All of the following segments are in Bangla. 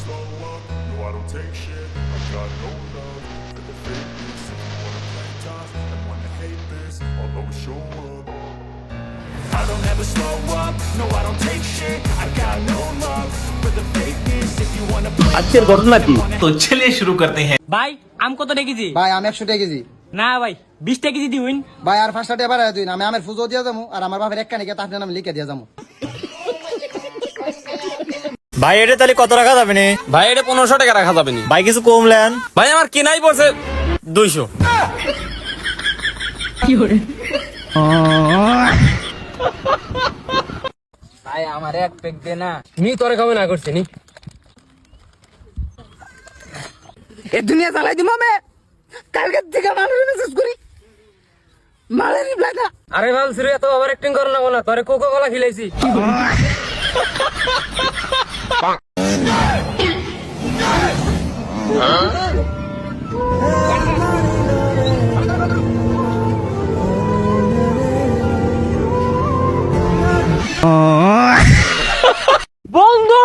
slow up, no I don't take shit. I got no love for the fakeness. If you wanna play tough and wanna hate this, I'll always show up. I don't ever slow up, no I don't take shit. I got no love for the fakeness. If you wanna play আজকের ঘটনা কি? তো চলিए शुरू करते हैं। ভাই আম কত টাকা কেজি? ভাই আমি 100 টাকা কেজি। না ভাই 20 টাকা কেজি দিউন। ভাই আর 5 টাকা বাড়ায় দিন, আমি আমের ফুজো দিয়া যামু আর আমার বাপের এক কানিকে তার নাম লিখে দিয়া যামু। ভাই এটা তাহলে কত রাখা যাবে না? ভাই এটা 1500 টাকা রাখা যাবে না। ভাই কিছু কম লেন। ভাই আমার কিনাই পড়ছে 200। ভাই আমার এক প্যাক দে না, মি তোরে খাবে না করছিনি। এ দুনিয়া চালাই দিমু আমি, কালকে থেকে মানুষের মেসেজ করি মালের রিপ্লাই না। আরে বাল সিরে এত ওভার অ্যাক্টিং করো না, বলা তোরে কোকো কোলা খিলাইছি। বন্ধু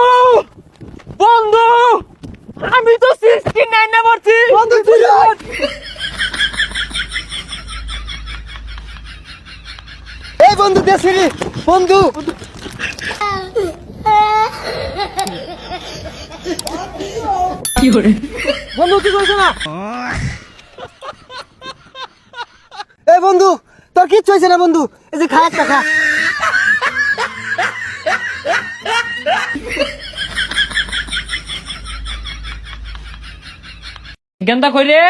বন্ধু আমি তো 69 না পড়ছি বন্ধু। এই বন্ধু দেশিরি বন্ধু বন্ধু কি করছ না? এই বন্ধু তোর কিচ্ছু হয়েছে না বন্ধু, এই যে খা একটা খা। গেন্দা কই রে?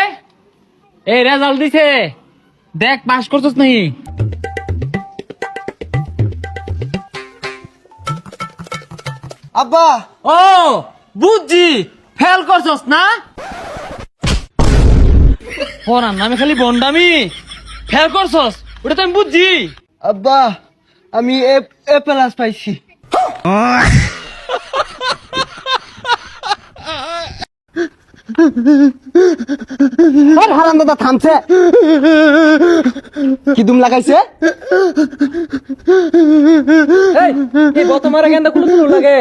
এই রেজাল্ট দিছে, দেখ পাস করছস নাকি? আব্বা ও বুঝছি, ফেল করছস না? পড়ার নামে খালি বন্ডামি, ফেল করছস ওটা তো আমি বুঝছি। আব্বা আমি এ প্লাস পাইছি। আর হারাম দাদা থামছে কি দুম লাগাইছে? এই গত মারা গেন্দা কুলু কুলু লাগে।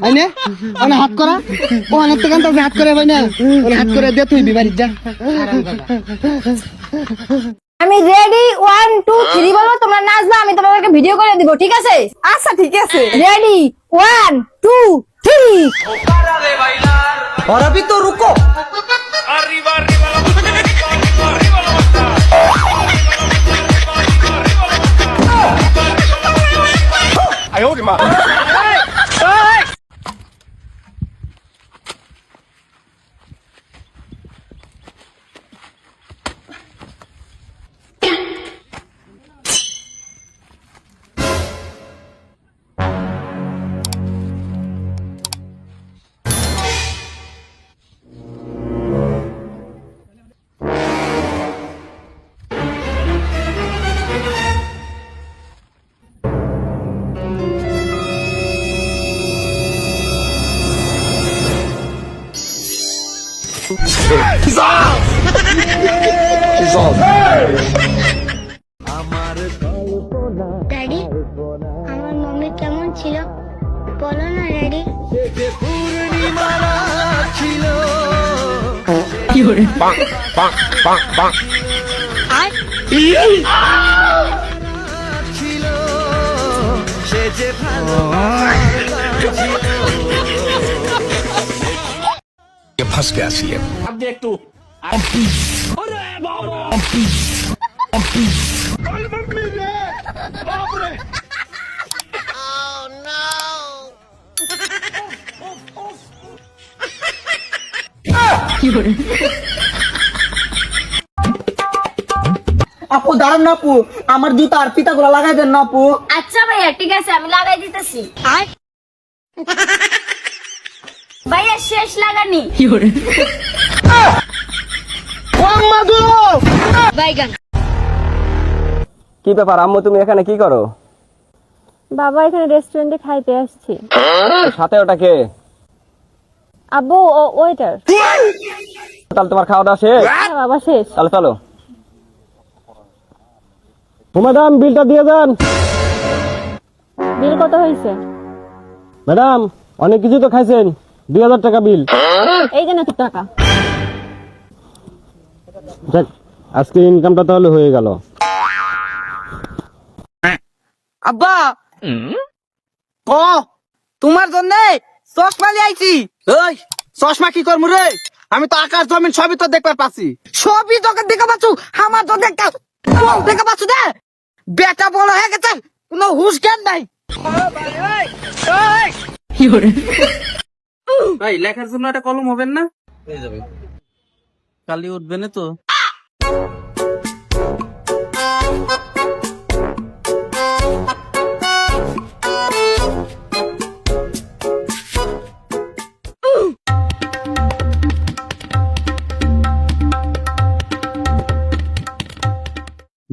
আইনে ওনা হাত করা, ও অনেক তো কান্তা হাত করে ভাই না, ওনা হাত করে দে তুই বিবাড়ি যা। আমি রেডি 1 2 3 বলো, তোমরা নাচবা, আমি তোমাদেরকে ভিডিও করে দিব, ঠিক আছে? আচ্ছা ঠিক আছে। রেডি 1 2 3। और अभी तो रुको। ড্যাডি আমার মম্মি কেমন ছিল বলো না ড্যাডি। फंस गया सीएम। अब देख तू আপু দাঁড়ান না আপু, আমার জুতা আর পিতা গুলা লাগাই দেন না আপু। আচ্ছা ভাইয়া ঠিক আছে, আমি লাগাই দিতেছি। ভাইয়া শেষ লাগানি। বাইগান। কি ব্যাপার আম্মু, তুমি এখানে কি করো? বাবা এখানে রেস্টুরেন্টে খাইতে আসছি। সাথে ওটা কে? আব্বু ওয়েটার। তাহলে তোমার খাওয়া দাওয়া শেষ? হ্যাঁ বাবা শেষ। তাহলে চলো। ও ম্যাডাম, বিলটা দিয়ে যান। বিল কত হয়েছে? ম্যাডাম, অনেক কিছু তো খাইছেন, 2000 টাকা বিল। এই যে নাকি টাকা। যাক, আজকে ইনকামটা তাহলে হয়ে গেল। আব্বা তোমার জন্য চশমা নিয়ে আইছি। ওই চশমা কি করবো রে? আমি তো আকাশ জমিন সবই তো দেখতে পাচ্ছি। সবই তোকে দেখে পাচ্ছ, আমার তো দেখতে দেখে পাচ্ছ না। বেটা বড় হয়ে গেছে, কোনো হুশ জ্ঞান নাই। ভাই লেখার জন্য একটা কলম হবেন না? কালি উঠবে না তো?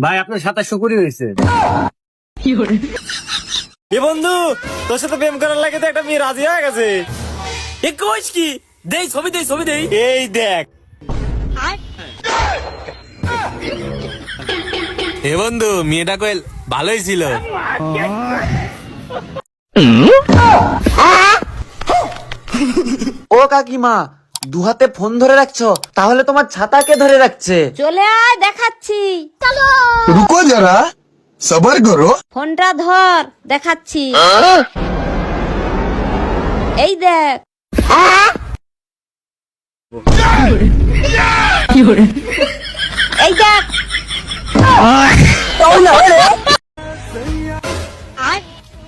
ভাই আপনার 2700 কোটি হয়েছে। এ বন্ধু, তোর সাথে প্রেম করার লাগে তো একটা মেয়ে রাজি হয়ে গেছে। এ কইস কি? দেই ছবি দেই, ছবি দেই। এই দেখ। এ বন্ধু, মেয়েটা কইল ভালোই ছিল। ও কাকিমা, দুহাতে ফোন ধরে রাখছো, তাহলে তোমার ছাতাকে ধরে রাখছে। চলে আয় দেখাচ্ছি। চলো। रुको जरा सबर करो। ফোনটা ধর দেখাচ্ছি। এই দেখ। এই দেখ।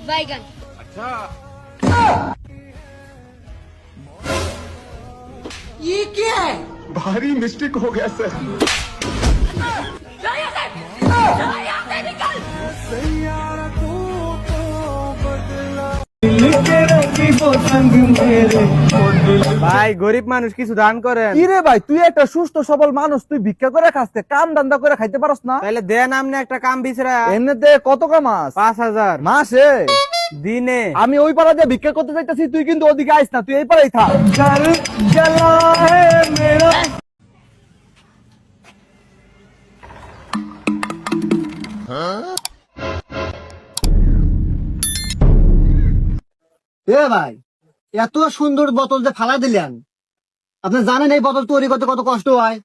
বাইগান भारी मिस्टेक हो गया सर। ভাই গরিব মানুষ কিছু দান করেন। কি রে ভাই, তুই একটা সুস্থ সবল মানুষ, তুই ভিক্ষা করে খাচ্ছে, কাম দান্দা করে খাইতে পারস না? তাহলে দেন আমনে একটা কাম বিছরা। এমনিতে কত কামাস? 5000 মাসে? দিনে? আমি ওই পাড়া দিয়ে ভিক্ষা করতে যাইতাছি, তুই কিন্তু ওদিকে আইস না, তুই এই পাড়াই থাক। এ ভাই, এত সুন্দর বোতল যে ফালা দিলেন, আপনি জানেন এই বোতল তৈরি করতে কত কষ্ট হয়,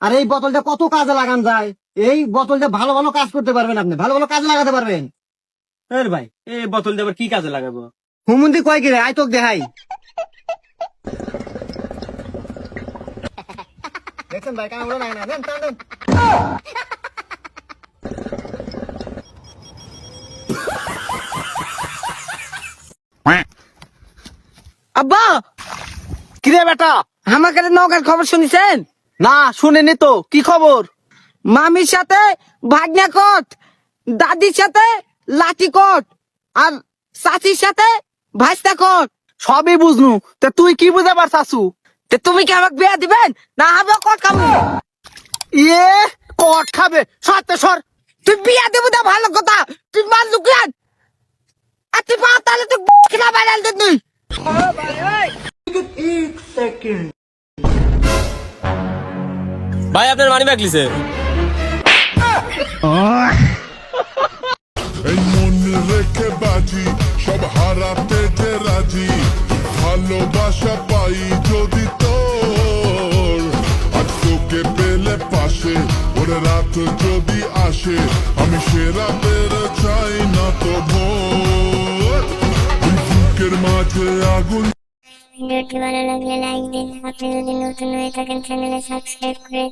আর এই বোতলটা কত কাজে লাগান যায়। এই বোতলটা ভালো ভালো কাজ করতে পারবেন, আপনি ভালো ভালো কাজে লাগাতে পারবেন। ভাই, এই বোতল দিয়ে আবার কি কাজে লাগাবো? হুমুন্দি কয় কি রে, আই তোক দেখাই। দেখছেন ভাই, কামড় লাগে না, নেন টান দেন। আব্বা কিরে বেটা, আমাকে নৌকার খবর শুনিছেন? না শুনিনি তো, কি খবর? মামির সাথে ভাগ্না কোট, দাদির সাথে লাঠি কোট, আর চাচির সাথে ভাইস্তা কোট। সবই বুঝনু, তা তুই কি বুঝে পারছাসু? তে তুমি কি আমাকে বিয়া দিবেন না আমি কোট খাবো? ইয়ে কট খাবে? সত্যি সর। তুই বিয়া দেবো না ভালো কথা, তুই মান লুকিয়ান আর তুই পা তাহলে তুই কিনা বাইরাল দিন তুই। ভাই আপনার মানি ব্যাগ লিছে। এই মন রেখে বাজি সব হারাতে যে রাজি, ভালোবাসা পাই যদি তোর, আজ তোকে পেলে পাশে ওরে রাত যদি আসে, আমি সেরা বেড়ে চাই না তো ভোর, ওই বুকের মাঝে আগুন। ভিডিওটি ভালো লাগলে লাইক দিন। আপনি যদি নতুন হয়ে থাকেন চ্যানেলে সাবস্ক্রাইব করে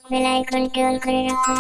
বেল আইকনটি অন করে রাখুন।